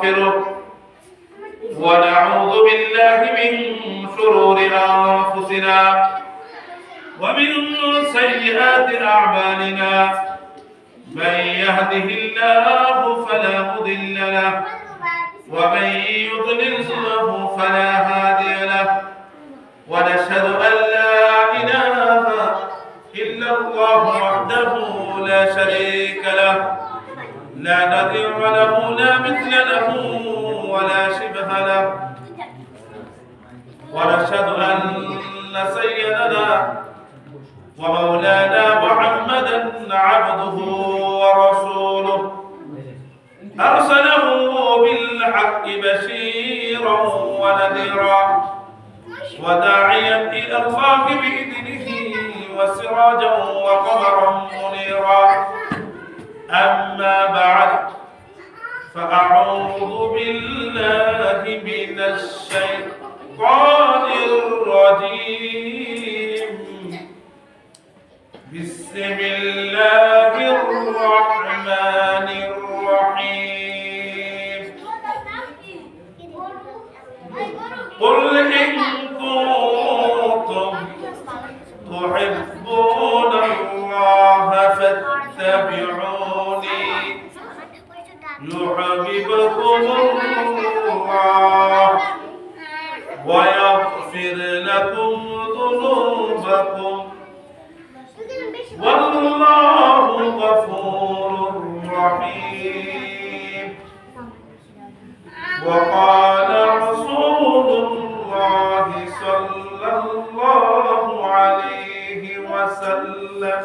ونستغفره ونعوذ بالله من شرور أنفسنا ومن سيئات أعمالنا من يهده الله فلا مضل له ومن يضلله فلا هادي له ونشهد أن لا إله إلا الله وحده لا شريك له لا نظير له لا مثل له ولا شبه له ونشهد أن سيدنا ومولانا محمدا عبده ورسوله أرسله بالحق بشيرا ونذيرا وداعيا إلى الله بإذنه وسراجا وقمرا منيرا أما بعد فأعوذ بالله من الشيطان الرجيم بسم الله الرحمن الرحيم قل إن كنتم تحبون الله فاتبعوني يحببكم الله ويغفر لكم ذنوبكم والله غفور رحيم وقال رسول الله صلى الله عليه وسلم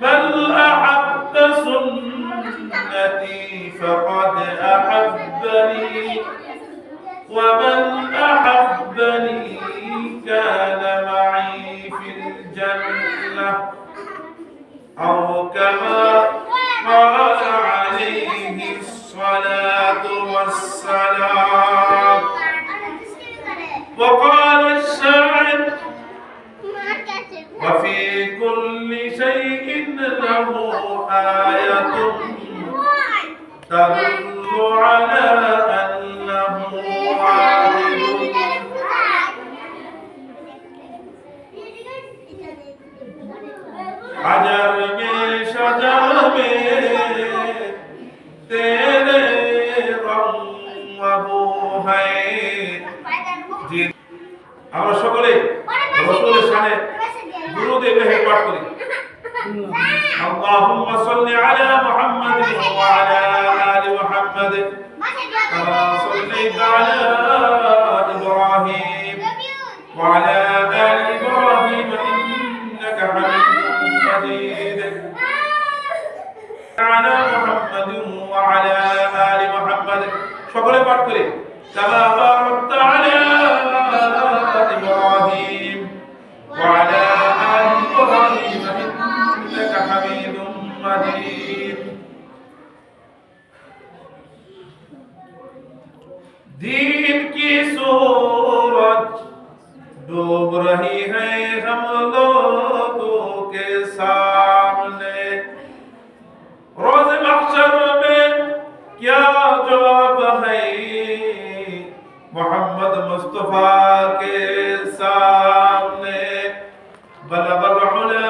من أحب سنتي فقد أحبني ومن أحبني كان معي في الجنة أو كما قال عليه الصلاة والسلام وقال الشاعر وفي كل شيء له آية تدل على أنه عادل حجر में शजर में तेरे रंग वो है আমরা সকলে রাসূলের শানে দুরূদ ইলাহি পাঠ করি اللهم صل على محمد وعلى آل محمد كما صليت على إبراهيم وعلى آل إبراهيم إنك حميد مجيد على محمد وعلى آل محمد সকলে পাঠ করি كما باركت على إبراهيم وعلى آل إبراهيم إنك حميد مجيد دین کی सूरज डूब रही है हम लोगों के सामने रोज़ महशर में क्या जवाब है मोहम्मद मुस्तफा के सामने बलगल उला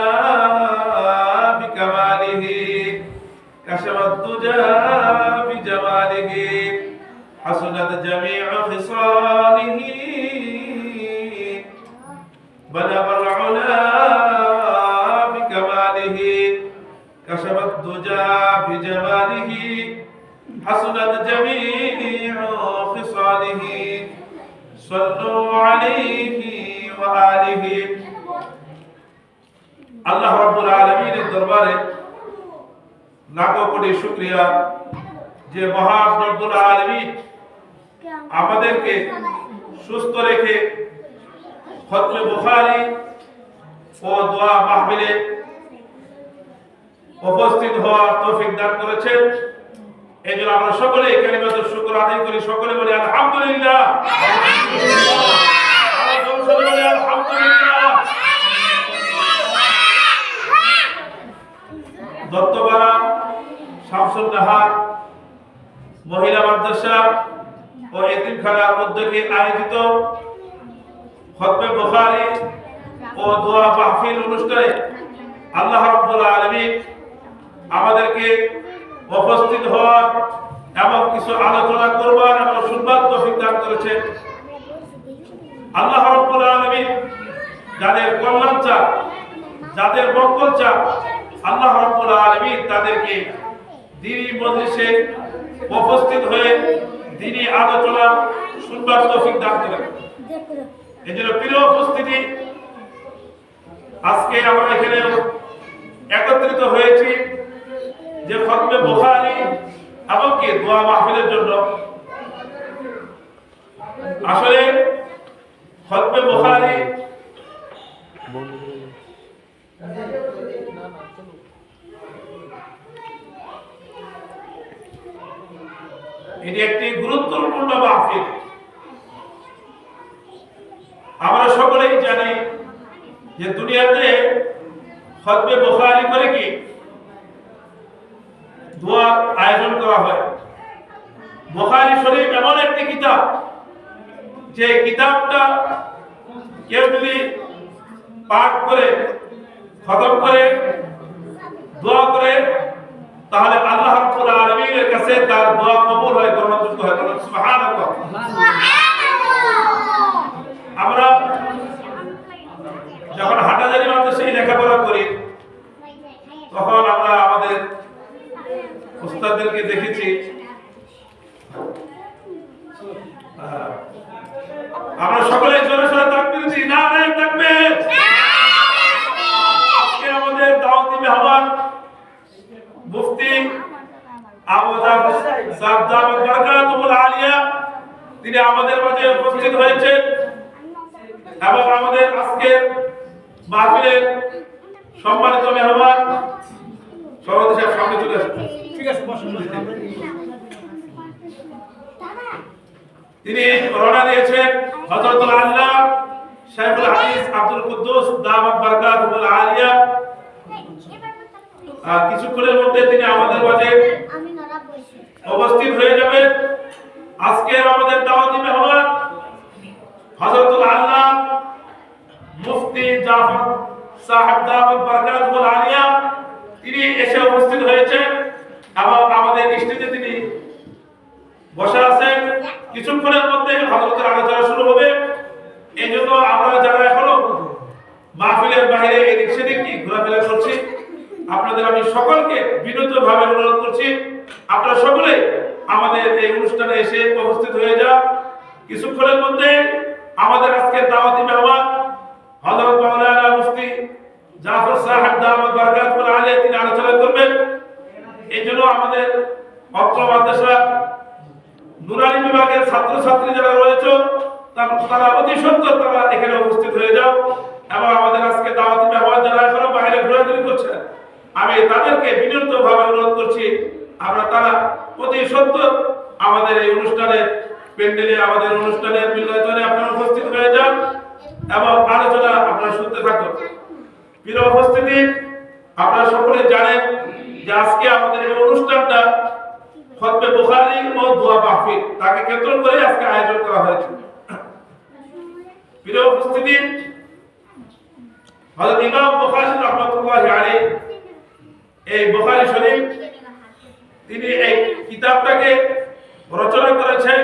बिकमालिही कशफत दुजा बिजमालिही हसनत जमीअ खिसालिही बलगल उला बिकमालिही कशफत दुजा बिजमालिही हसनत जमीअ खिसालिही सल्लु अलैहि व आलिहि আল্লাহ রাব্বুল আলামিনের দরবারে লাখো কোটি শুকরিয়া যে মহান রব্বুল আলামিন আমাদেরকে সুস্থ রেখে খতমে বুখারী ও দোয়া মাহফিলে উপস্থিত হওয়ার তৌফিক দান করেছেন। এজন্য আমরা সকলে কালিমাতুশ শুকর আদায় করি, সকলে বলি আলহামদুলিল্লাহ। দত্তপাড়া শামসুন নাহার মহিলা মাদ্রাসা ও এতিমখানার উদ্যোগে আয়োজিত খতমে বুখারী ও দোয়া মাহফিল অনুষ্ঠানে আল্লাহ রাব্বুল আলামিন আমাদেরকে উপস্থিত হওয়ার এবং কিছু আলোচনা করবার এবং শুনবার তৌফিক দান করেছেন। আল্লাহ রাব্বুল আলামিন যাদের কল্যাণ চান, যাদের মঙ্গল চান, আল্লাহ রাব্বুল আলামিন তাদেরকে দ্বীনি মজলিসে উপস্থিত হয়ে দ্বীনি আলোচনা শুনবার তৌফিক দান করেন। এজন্য প্রিয় উপস্থিতি, আজকে আমরা এখানে একত্রিত হয়েছি যে খতমে বুখারী এবং কি দোয়া মাহফিলের জন্য। আসলে খতমে বুখারী এটি একটি গুরুত্বপূর্ণ মাহফিল। আমরা সকলেই জানি যে দুনিয়াতে খতমে বুখারী করে কি দোয়ার আয়োজন করা হয়। বুখারী শরীফ এমন একটি কিতাব, যে কিতাবটা কেউ যদি পাঠ করে খতম করে দোয়া করে তাহলে আল্লাহ রাব্বুল আলামিনের কাছে তার দোয়া কবুল হয়, গ্রহণযোগ্য হয়। সুবহানাল্লাহ। আমরা যখন হাটাজারি মাদ্রাসায় লেখাপড়া করি তখন আমরা আমাদের উস্তাদদেরকে দেখেছি, আমরা সকলে জোরে সোরে তাকবীর দিই, নারে তাকবীর। আজকে আমাদের দাওয়াতি মেহমান মুফতি আবু জাফর সাহেব দামাত বারাকাতুহুল আলিয়া তিনি আমাদের মাঝে উপস্থিত হয়েছেন এবং আমাদের আজকের মাহফিলের সম্মানিত মেহমান সভাপতি সাহেব সামনে চলে আসুন। ঠিক আছে, বসুন। তিনি রওনা দিয়েছেন হযরতুল আল্লাহ শাইখুল হাদিস আব্দুল কুদ্দুস দামাত বারাকাতুহুল আলিয়া। কিছুক্ষণের মধ্যে তিনি আমাদের মাঝে উপস্থিত হয়ে যাবেন। আজকের আমাদের দাওয়াতি মেহমান হযরতুল আল্লাহ মুফতি জাফর সাহেব দামাত বারাকাতুহুল আলিয়া তিনি এসে উপস্থিত হয়েছেন এবং আমাদের স্টেজে তিনি বসে আছেন। কিছুক্ষণের মধ্যে হযরতের আলোচনা শুরু হবে। এই জন্য আমরা যারা এখনো মাহফিলের বাইরে এদিক সেদিক ঘোরাফেরা করছি, আপনাদের আমি সকলকে বিনীতভাবে অনুরোধ করছি আপনারা সকলে আমাদের এই অনুষ্ঠানে এসে উপস্থিত হয়ে যান। কিছুক্ষণের মধ্যে আমাদের আজকের দাওয়াতি মেহমান হযরত মাওলানা মুফতি জাফর সাহেব দামাত বারাকাতুহুল আলিয়া তিনি আলোচনা করবেন। এই জন্য আমাদের অত্র মাদ্রাসা নুরানি বিভাগের ছাত্রছাত্রী যারা রয়েছে তারা অতি সত্বর তারা এখানে উপস্থিত হয়ে যাও এবং আমাদের আজকে দাওয়াতি মেহমান যারা এখনো বাইরে ঘোরাঘুরি করছে আমি তাদেরকে বিনীতভাবে অনুরোধ করছি তারা অতি সত্বর আমাদের এই অনুষ্ঠানের প্যান্ডেলে আমাদের অনুষ্ঠানের মিলনায়তনে আপনারা উপস্থিত হয়ে যান এবং আলোচনা আপনারা শুনতে থাকুন। প্রিয় উপস্থিতি, আপনারা সকলে জানেন যে আজকে আমাদের এই অনুষ্ঠানটা খতমে বুখারী ও দোয়া মাহফিল তাকে কেন্দ্র করে আজকে আয়োজন করা হয়েছে। প্রিয় উপস্থিতি, হযরত ইমাম বুখারী রাহমাতুল্লাহি আলাইহি এই বুখারী শরীফ তিনি এই কিতাবটাকে রচনা করেছেন।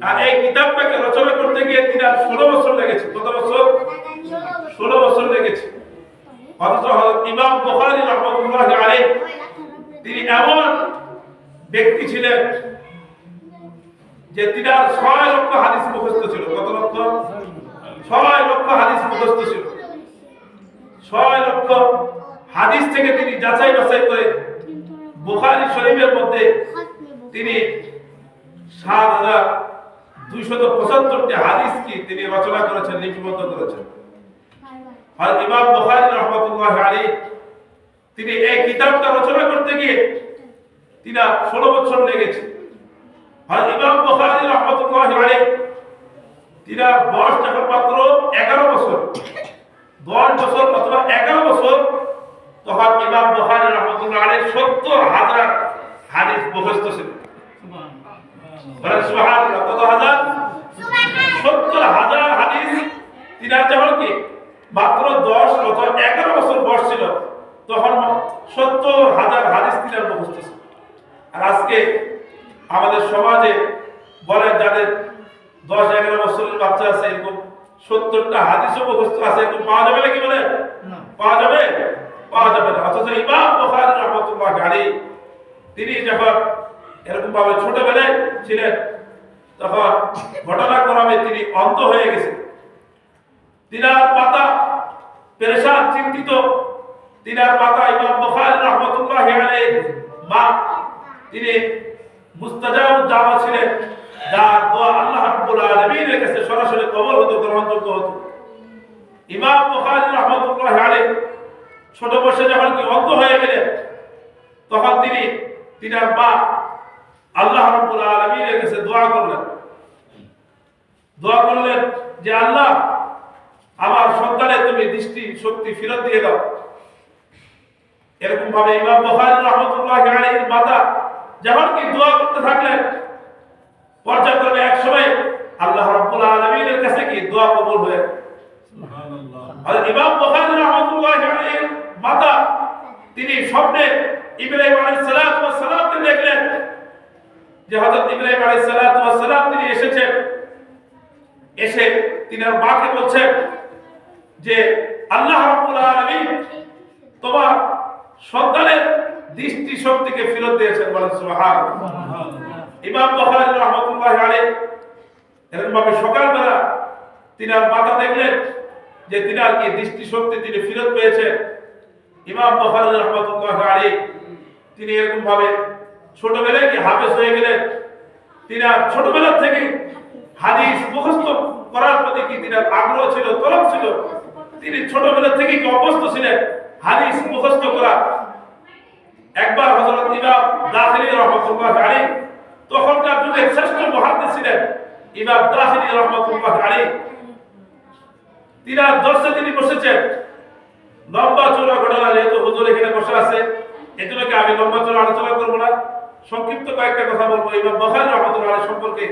আর এই কিতাবটাকে রচনা করতে গিয়ে তিনি 16 বছর লেগেছে। কত বছর? 16 বছর লেগেছে। অথচ হযরত ইমাম বুখারী রাহমাতুল্লাহি আলাইহি তিনি এমন ব্যক্তি ছিলেন যে তিনার 6 লক্ষ হাদিস মুখস্থ ছিল। কত লক্ষ? 6 লক্ষ হাদিস মুখস্থ ছিল। 6 লক্ষ হাদিস থেকে তিনি যাচাই বাছাই করে বুখারী শরীফের মধ্যে তিনি ৭,২৭৫টি হাদিস কি তিনি রচনা করেছেন, লিপিবদ্ধ করেছেন। আর ইমাম বুখারী রাহমাতুল্লাহি আলাইহি তিনি এই কিতাবটা রচনা করতে গিয়ে তিনার 16 বছর লেগেছে। আর ইমাম বুখারী রাহমাতুল্লাহি আলাইহি তিনার বয়স যখন মাত্র 11 বছর, 10 বছর অথবা 11 বছর, তখন ইমাম বুখারী রাহমাতুল্লাহি আলাইহি ৭০,০০০ হাদিস মুখস্থ ছিল। সুবহানাল্লাহ। কত হাজার? 70,000 হাদিস। তিনার যখন কি মাত্র 10 অথবা 11 বছর বয়স ছিল তখন 70,000 হাদিস তিনার মুখস্থ ছিল। আর আজকে আমাদের সমাজে বলেন যাদের 10-11 বছরের বাচ্চা আছে এরকম 70টা হাদিসও মুখস্থ আছে, এরকম পাওয়া যাবে নাকি বলেন? পাওয়া যাবে? পাওয়া যাবে না। অথচ ইমাম বুখারী রাহমাতুল্লাহি আলাইহি তিনি যখন এরকম ভাবে ছোটবেলায় ছিলেন তখন ঘটনাক্রমে তিনি অন্ধ হয়ে গেছেন। তিনার মাতা পেরেশান, চিন্তিত। তিনার মাতা ইমাম বুখারী রাহমাতুল্লাহি আলাইহি মা তিনি মুস্তাজাব দাওয়া ছিলেন, যার দোয়া আল্লাহ রাব্বুল আলামিনের কাছে সরাসরি কবুল হতো, গ্রহণযোগ্য হতো। ইমাম বুখারী রাহমাতুল্লাহি আলাইহি ছোট বয়সে যখন কি অন্ধ হয়ে গেলেন তখন তিনার মা আল্লাহ রাব্বুল আলামিনের কাছে দোয়া করলেন যে আল্লাহ আমার সন্তানের তুমি দৃষ্টি শক্তি ফেরত দিয়ে দাও। এরকম ভাবে ইমাম বুখারী রাহমাতুল্লাহি আলাইহির মাতা যখন কি দোয়া করতে থাকলেন পর্যায়ক্রমে এক সময় আল্লাহ রাব্বুল আলামিনের কাছে কি দোয়া কবুল হয়ে সুবহানাল্লাহ। আর ইমাম বুখারী রাহমাতুল্লাহি আলাইহির মাতা তিনি স্বপ্নে ইব্রাহিম আলাইহিস সালাতু ওয়াস সালামকে দেখলেন যে হযরত ইব্রাহিম আলাইহিস সালাতু ওয়াস সালাম তিনি এসেছেন, এসে তিনার মাকে বলছেন যে আল্লাহ রাব্বুল আলামিন তোমার সন্তানের দৃষ্টি শক্তিকে ফেরত দিয়েছেন, বলেন সুবহানাল্লাহ। ইমাম বুখারী রাহমাতুল্লাহি আলাইহি এরকম ভাবে সকালবেলা তিনার মাতা দেখলেন যে তিনার কি দৃষ্টি শক্তি তিনি ফেরত পেয়েছেন। ইমাম বুখারী রাহমাতুল্লাহি আলাইহি তিনি এরকম ভাবে ছোটবেলায় কি হাফেজ হয়ে গেলেন। তিনার ছোটবেলা থেকে হাদিস মুখস্থ করার প্রতি কি তিনার আগ্রহ ছিল, তলব ছিল। তিনি ছোটবেলা থেকে কি অভ্যস্ত ছিলেন হাদিস মুখস্থ করা। একবার হযরত ইমাম দাখিলী রাহমাতুল্লাহি আলাইহি তখনকার যুগের শ্রেষ্ঠ মুহাদ্দিস ছিলেন ইমাম দাখিলী রাহমাতুল্লাহি আলাইহি, তিনার দর্শে তিনি বসেছেন। লম্বা চওড়া ঘটনা, যেহেতু হুজুর এখানে বসে আছে এজন্য কি আমি লম্বা চওড়া আলোচনা করব না, সংক্ষিপ্ত কয়েকটা কথা বলবো ইমাম বুখারী রাহমাতুল্লাহি আলাইহি সম্পর্কে।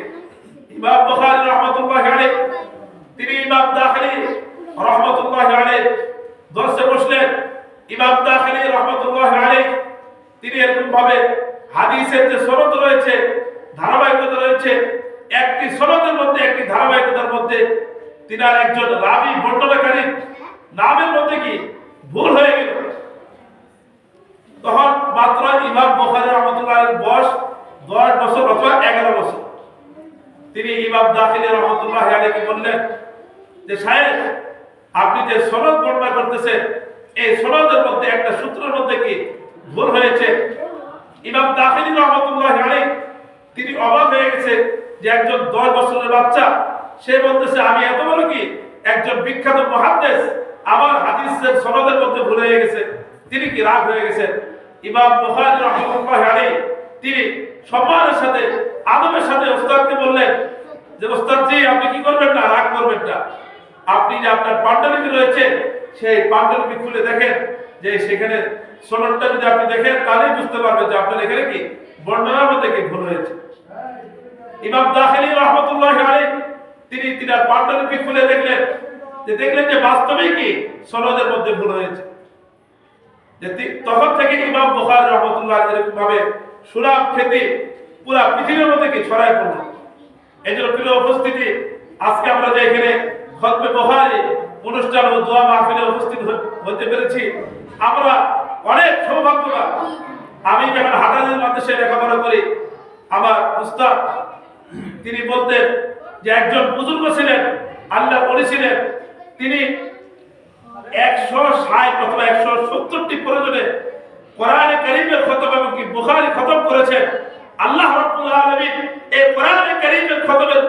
ইমাম বুখারী রাহমাতুল্লাহি আলাইহি তিনি ইমাম দাখিলী রাহমাতুল্লাহি আলাইহি দর্শে বসলেন। ইমাম দাখিলী রাহমাতুল্লাহি আলাইহি তিনি এরকম ভাবে হাদিসের যে সনদ রয়েছে, ধারাবাহিকতা রয়েছে, একটি সনদের মধ্যে একটি ধারাবাহিকতার মধ্যে তিনার একজন রাবী বর্ণনাকারী নামের মধ্যে কি ভুল হয়ে গেল। তখন মাত্র ইমাম বুখারী রাহমাতুল্লাহি আলাইহির বয়স 10 বছর অথবা 11 বছর। তিনি ইমাম দাখিলী রাহমাতুল্লাহি আলাইহিকে বললেন যে সাহেব আপনি যে সনদ বর্ণনা করতেছেন এই সনদের মধ্যে একটা সূত্রের মধ্যে কি ভুল হয়েছে। ইমাম দাখিলী রাহমাতুল্লাহি আলাইহি তিনি অবাক হয়ে গেছে যে একজন 10 বছরের বাচ্চা সে বলতেছে আমি এত বড় কি একজন বিখ্যাত মুহাদ্দিস, আমার হাদিসের সনদের মধ্যে ভুল হয়ে গেছে। তিনি কি রাগ হয়ে গেছেন। ইমাম বুখারী রাহমাতুল্লাহি আলাইহি তিনি সম্মানের সাথে আদবের সাথে ওস্তাদকে বললেন যে ওস্তাদ জি আপনি কি করবেন না, রাগ করবেন না, আপনি যে আপনার পাণ্ডুলিপি রয়েছে সেই পাণ্ডুলিপি খুলে দেখেন যে সেখানে সনদটা যদি আপনি দেখেন তাহলেই বুঝতে পারবেন যে আপনার এখানে কি বর্ণনার মধ্যে কি ভুল হয়েছে। ইমাম দাখিলী রাহমাতুল্লাহি আলাইহি তিনি তিনার পাণ্ডুলিপি খুলে দেখলেন যে বাস্তবেই কি সনদের মধ্যে ভুল হয়েছে। তখন থেকে ইমাম বুখারী রাহমাতুল্লাহি আলাইহি এরকম ভাবে সুনাম খ্যাতি পুরা পৃথিবীর মধ্যে কি ছড়ায় পড়ল। এজন্য প্রিয় উপস্থিতি, আজকে আমরা যে এখানে খতমে বুখারী অনুষ্ঠান ও দোয়া মাহফিলে উপস্থিত হতে পেরেছি আমরা অনেক সৌভাগ্যবান। আমি যখন হাটাজারি মাদ্রাসায় লেখাপড়া করি আমার উস্তাদ তিনি বলতেন যে একজন বুজুর্গ ছিলেন, আল্লাহ বলেছিলেন, তিনি 160 অথবা 170টি প্রয়োজনে কোরআনে কারীমের খতম এবং কি বুখারী খতম করেছেন। আল্লাহ রাব্বুল আলামিন এই কোরআনে কারীমের খতমের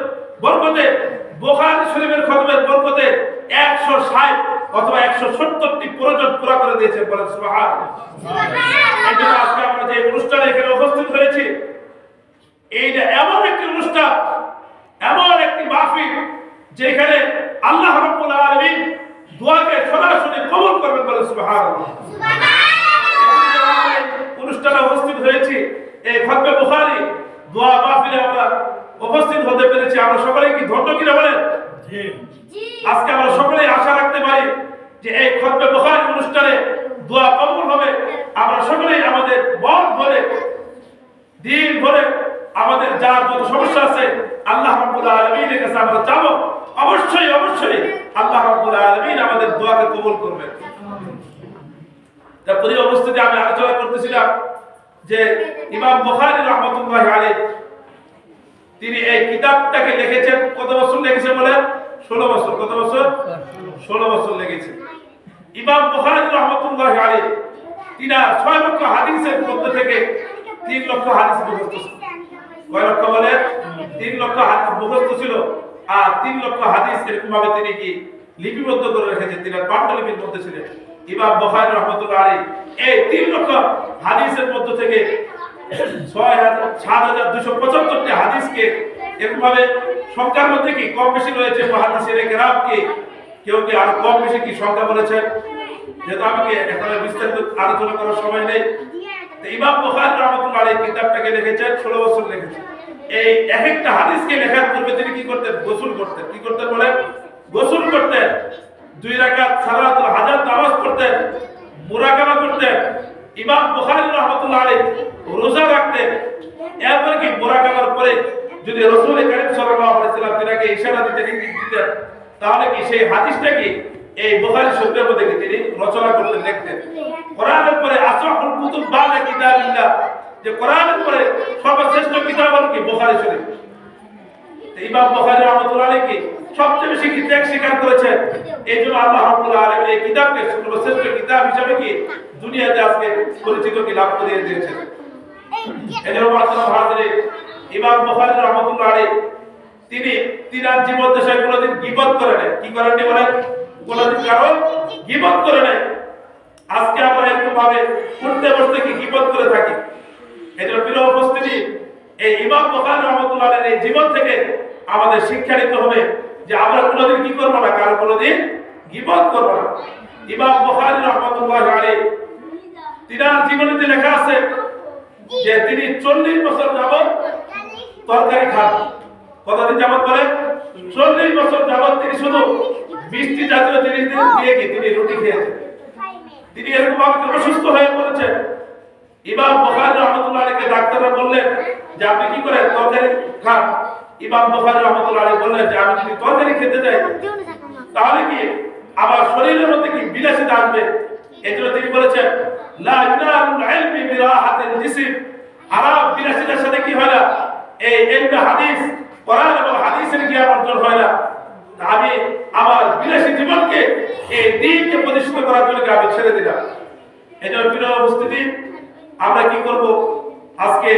বরকতে, বুখারী শরীফের খতমের বরকতে 160 অথবা 170টি প্রয়োজন পুরো করে দিয়েছেন, বলেন সুবহানাল্লাহ। এজন্য আজকে আমরা যে অনুষ্ঠানে এখানে উপস্থিত হয়েছি এইটা এমন একটি অনুষ্ঠান, এমন একটি মাহফিল যেখানে আল্লাহ রাব্বুল আলামিন দোয়াকে সরাসরি কবুল করবেন, বলেন সুবহানাল্লাহ। অনুষ্ঠানে উপস্থিত হয়েছি এই খতমে বুখারী দোয়া মাহফিলে আমরা উপস্থিত হতে পেরেছি। আমরা সকলেই কি ধন্য কিনা বলেন? আজকে আমরা সকলেই আশা রাখতে পারি যে এই খতবে বুখারী অনুষ্ঠানে দোয়া কবুল হবে। আমরা সকলেই আমাদের মন ভরে দিল ভরে আমাদের যার যত সমস্যা আছে আল্লাহ রাব্বুল আলামিনের কাছে আমরা যাব, অবশ্যই অবশ্যই আল্লাহ রাব্বুল আলামিন আমাদের দোয়াকে কবুল করবেন। তারপরে অবস্থাতে আমি আলোচনা করতেছিলাম যে ইমাম বুখারী রাহমাতুল্লাহি আলাইহি তিনি এই কিতাবটাকে লিখেছেন কত বছর লিখেছেন বলেন? 16 বছর। কত বছর? 16 বছর লিখেছেন। ইমাম বুখারী রাহমাতুল্লাহি আলাইহি তিনি 6 লক্ষ হাদিসের মধ্যে থেকে 3 লক্ষ হাদিস মুখস্থ ছিল। কয় লক্ষ বলেন? 3 লক্ষ হাদিস মুখস্থ ছিল। আর 3 লক্ষ হাদিস এরকম ভাবে তিনি কি লিপিবদ্ধ করে রেখেছেন, তিনি পান্ডুলিপির মধ্যে ছিলেন। ইমাম বুখারী রাহমাতুল্লাহি আলাইহি এই 3 লক্ষ হাদিসের মধ্যে থেকে 7275টি হাদিসকে এরকম ভাবে সংখ্যার মধ্যে কি কম বেশি রয়েছে মুহাদ্দিসিনে কেরাম কি কেউ কি আরো কম বেশি কি সংখ্যা বলেছেন, যেটা আমি এখানে বিস্তারিত আলোচনা করার সময় নেই। তো ইমাম বুখারী রাহমাতুল্লাহি আলাইহি কিতাবটাকে লিখেছেন 16 বছর লিখেছেন। এই এক একটা হাদিসকে লেখার পূর্বে তিনি কি করতেন? গোসল করতেন। কি করতেন বলেন? গোসল করতেন। 2 রাকাত সালাতুল হাজাত নামাজ পড়তেন, মুরাকাবা করতেন। ইমাম বুখারী রাহমাতুল্লাহি আলাইহি রোজা রাখতেন। এরপর কি মুরাকাবার পরে যদি রাসূল করিম সাল্লাল্লাহু আলাইহি ওয়াসাল্লাম তিনাকে ইশারা দিতেন, ইঙ্গিত দিতেন, তাহলে কি সেই হাদিসটা কি এই বুখারী শরীফের মধ্যে কি তিনি রচনা করতেন, লিখতেন। কোরআনের পরে আসহাবুল কুতুব বা'দা কিতাবিল্লাহ, যে কোরআনের পরে সর্বশ্রেষ্ঠ কিতাব হলো কি বুখারী শরীফ। ইমাম বুখারী রাহমাতুল্লাহি আলাইহি কি সবচেয়ে বেশি কি ত্যাগ স্বীকার করেছেন। এইজন্য আল্লাহ রাব্বুল আলামিন এই কিতাবকে সর্বশ্রেষ্ঠ কিতাব হিসেবে কি দুনিয়াতে আজকে পরিচিত কি লাভ করিয়ে দিয়েছেন। এজন্য মাত্র হাজির ইমাম বুখারী রাহমাতুল্লাহি আলাইহি তিনি তিনার জীবন দশায় কোনোদিন গীবত করে নাই। কি করেননি বলেন? কোনোদিন কারো গীবত করে নাই। আজকে আমরা এরকম ভাবে উঠতে বসতে কি গীবত করে থাকি। এজন্য প্রিয় উপস্থিতি, এই ইমাম বুখারী রাহমাতুল্লাহি আলাইহির এই জীবন থেকে আমাদের শিক্ষা নিতে হবে যে আমরা কোনোদিন কি করব না, কারো কোনোদিন গীবত করব না। ইমাম বুখারী রাহমাতুল্লাহি আলাইহি তিনার জীবনীতে লেখা আছে যে তিনি 40 বছর যাবত তরকারি খান। কতদিন যাবত বলেন? 40 বছর যাবত তিনি শুধু মিষ্টি জাতীয় জিনিস দিয়ে কি তিনি রুটি খেয়েছেন। তিনি এরকম ভাবে অসুস্থ হয়ে পড়েছেন। ইমাম বুখারী রাহমাতুল্লাহি আলাইহিকে ডাক্তাররা বললেন যে আপনি কি করেন? তরকারি খান। ইমাম বুখারী রাহমাতুল্লাহি আলাইহি বললেন যে আমি যদি তরকারি খেতে যাই তাহলে কি আমার শরীরের মধ্যে কি বিলাসিতা আসবে। এজন্য তিনি বলেছেন লা ইনালুল ইলমি বিরাহাতিল জিসম, আরাম বিলাসিতার সাথে কি হয় না, এই ইলমে হাদিস কোরআন এবং হাদিসের জ্ঞান অর্জন হয় না। আমি আমার বিলাসী জীবনকে এই দ্বীনকে প্রতিষ্ঠিত করার জন্য আমি ছেড়ে দিলাম। এজন্য প্রিয় উপস্থিতি, আমরা কি করব? আজকে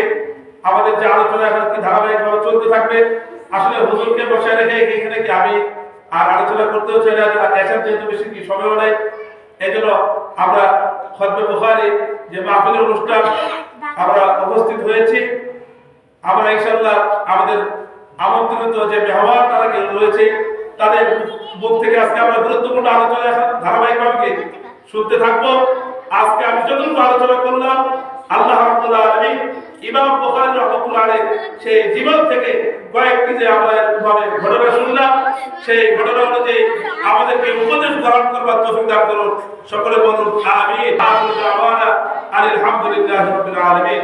আমাদের যে আলোচনা এখন কি ধারাবাহিকভাবে চলতে থাকবে। আসলে হুজুরকে বসায় রেখে এখানে কি আমি আর আলোচনা করতেও চাই না, এসব যেহেতু বেশি কি সময়ও নাই। এজন্য আমরা খতবে বুখারী যে মাহফিলের অনুষ্ঠান আমরা উপস্থিত হয়েছি। আমরা ইনশাআল্লাহ আমাদের আমন্ত্রিত যে মেহমান তারা রয়েছে তাদের মুখ থেকে আজকে আমরা গুরুত্বপূর্ণ আলোচনা ধারাবাহিকভাবে শুনতে থাকবো। আজকে আমি যতটুকু আলোচনা করলাম আল্লাহ রাব্বুল আলামিন ইমাম বুখারী রাহমাতুল্লাহি আলাইহি সেই জীবন থেকে কয়েকটি যে আমরা এরকমভাবে ঘটনা শুনলাম, সেই ঘটনা অনুযায়ী আমাদেরকে উপদেশ গ্রহণ করবার তৌফিক দান করুন। সকলে বলুন আমিন। আলহামদুলিল্লাহি রাব্বিল আলামিন।